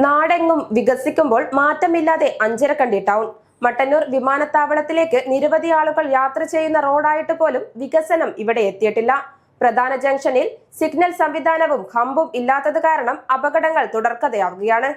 നാടെങ്ങും വികസിക്കുമ്പോൾ മാറ്റമില്ലാതെ അഞ്ചരക്കണ്ടി ടൗൺ. മട്ടന്നൂർ വിമാനത്താവളത്തിലേക്ക് നിരവധി ആളുകൾ യാത്ര ചെയ്യുന്ന റോഡായിട്ട് പോലും വികസനം ഇവിടെ എത്തിയിട്ടില്ല. പ്രധാന ജംഗ്ഷനിൽ സിഗ്നൽ സംവിധാനവും ഹമ്പും ഇല്ലാത്തത് കാരണം അപകടങ്ങൾ തുടർക്കഥയാവുകയാണ്.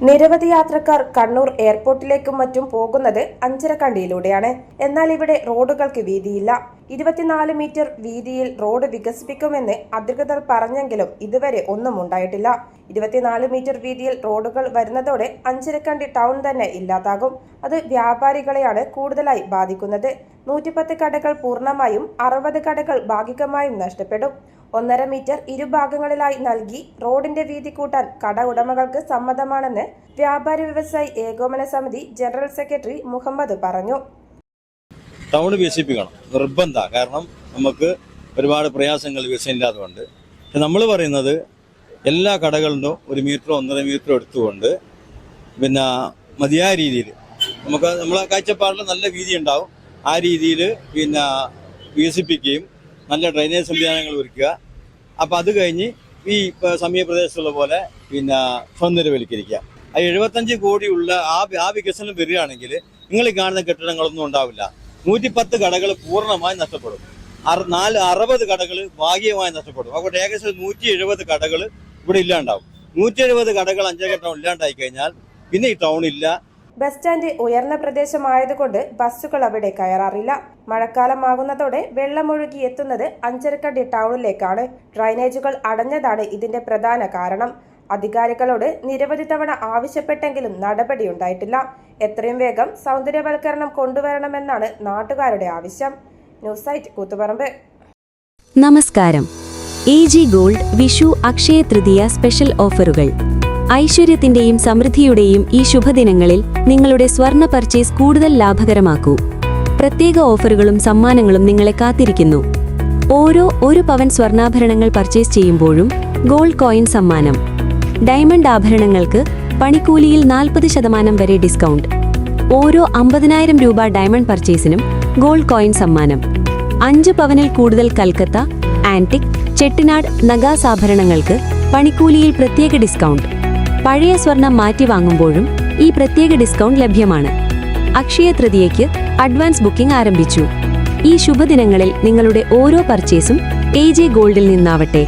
നിരവധി യാത്രക്കാർ കണ്ണൂർ എയർപോർട്ടിലേക്കും മറ്റും പോകുന്നത് അഞ്ചരക്കണ്ടിയിലൂടെയാണ്. എന്നാൽ ഇവിടെ റോഡുകൾക്ക് വീതിയില്ല. 24 മീറ്റർ വീതിയിൽ റോഡ് വികസിപ്പിക്കുമെന്ന് അധികൃതർ പറഞ്ഞെങ്കിലും ഇതുവരെ ഒന്നും ഉണ്ടായിട്ടില്ല. 24 മീറ്റർ വീതിയിൽ റോഡുകൾ വരുന്നതോടെ അഞ്ചരക്കണ്ടി ടൗൺ തന്നെ ഇല്ലാതാകും. അത് വ്യാപാരികളെയാണ് കൂടുതലായി ബാധിക്കുന്നത്. 110 കടകൾ പൂർണ്ണമായും 60 കടകൾ ഭാഗികമായും നഷ്ടപ്പെടും. 1.5 മീറ്റർ ഇരുഭാഗങ്ങളിലായി നൽകി റോഡിന്റെ വീതി കൂട്ടാൻ കട ഉടമകൾക്ക് സമ്മതമാണെന്ന് വ്യാപാരി വ്യവസായി ഏകോപന സമിതി ജനറൽ സെക്രട്ടറി മുഹമ്മദ് പറഞ്ഞു. ടൗൺ വികസിപ്പിക്കണം നിർബന്ധ. കാരണം നമുക്ക് ഒരുപാട് പ്രയാസങ്ങൾ വികസനമില്ലാത്തതുകൊണ്ട്. പക്ഷെ നമ്മൾ പറയുന്നത് എല്ലാ കടകളിലും 1 മീറ്ററോ 1.5 മീറ്ററോ എടുത്തുകൊണ്ട് മതിയായ രീതിയിൽ നമ്മളെ കാഴ്ചപ്പാടിൽ നല്ല വീതി ഉണ്ടാവും. ആ രീതിയിൽ വികസിപ്പിക്കുകയും നല്ല ഡ്രൈനേജ് സംവിധാനങ്ങൾ ഒരുക്കുക. അപ്പോൾ അത് കഴിഞ്ഞ് ഈ സമീപപ്രദേശത്തുള്ള പോലെ സൗന്ദര്യവൽക്കരിക്കുക. 75 കോടിയുള്ള ആ വികസനം വരികയാണെങ്കിൽ നിങ്ങൾ ഈ കാണുന്ന കെട്ടിടങ്ങളൊന്നും ഉണ്ടാവില്ല. 110 കടകൾ പൂർണ്ണമായി നഷ്ടപ്പെടും. 60 കടകൾ ഭാഗികമായി നഷ്ടപ്പെടും. അതുകൊണ്ട് ഏകദേശം 170 കടകൾ ഇവിടെ ഇല്ലാണ്ടാവും. 170 കടകൾ അഞ്ചരക്കണ്ടി ടൗൺ ഇല്ലാണ്ടായി കഴിഞ്ഞാൽ പിന്നെ ഈ ടൗൺ ഇല്ല. ബസ് സ്റ്റാൻഡ് ഉയർന്ന പ്രദേശമായതുകൊണ്ട് ബസ്സുകൾ അവിടെ കയറാറില്ല. മഴക്കാലമാകുന്നതോടെ വെള്ളമൊഴുകി എത്തുന്നത് അഞ്ചരക്കണ്ടി ടൗണിലേക്കാണ്. ഡ്രൈനേജുകൾ അടഞ്ഞതാണ് ഇതിന്റെ പ്രധാന കാരണം. അധികാരികളോട് നിരവധി തവണ ആവശ്യപ്പെട്ടെങ്കിലും നടപടിയുണ്ടായിട്ടില്ല. എത്രയും വേഗം സൗന്ദര്യവൽക്കരണം കൊണ്ടുവരണമെന്നാണ് നാട്ടുകാരുടെ ആവശ്യം. News site Koothuparamba. നമസ്കാരം. AG gold Vishu Akshaya Tritiya special ഓഫറുകൾ. ഐശ്വര്യത്തിന്റെയും സമൃദ്ധിയുടെയും ഈ ശുഭദിനങ്ങളിൽ നിങ്ങളുടെ സ്വർണ്ണ പർച്ചേസ് കൂടുതൽ ലാഭകരമാക്കൂ. പ്രത്യേക ഓഫറുകളും സമ്മാനങ്ങളും നിങ്ങളെ കാത്തിരിക്കുന്നു. ഓരോ 1 പവൻ സ്വർണ്ണാഭരണങ്ങൾ പർച്ചേസ് ചെയ്യുമ്പോഴും ഗോൾഡ് കോയിൻ സമ്മാനം. ഡയമണ്ട് ആഭരണങ്ങൾക്ക് പണിക്കൂലിയിൽ 40% വരെ ഡിസ്കൗണ്ട്. ഓരോ 50,000 രൂപ ഡയമണ്ട് പർച്ചേസിനും ഗോൾഡ് കോയിൻ സമ്മാനം. 5 പവനിൽ കൂടുതൽ കൽക്കത്ത, ആന്റിക്, ചെട്ടിനാട് നഗാസ് ആഭരണങ്ങൾക്ക് പണിക്കൂലിയിൽ പ്രത്യേക ഡിസ്കൗണ്ട്. പഴയ സ്വർണം മാറ്റി വാങ്ങുമ്പോഴും ഈ പ്രത്യേക ഡിസ്കൗണ്ട് ലഭ്യമാണ്. അക്ഷയ തൃതീയയ്ക്ക് അഡ്വാൻസ് ബുക്കിംഗ് ആരംഭിച്ചു. ഈ ശുഭദിനങ്ങളിൽ നിങ്ങളുടെ ഓരോ പർച്ചേസും AG ഗോൾഡിൽ നിന്നാവട്ടെ.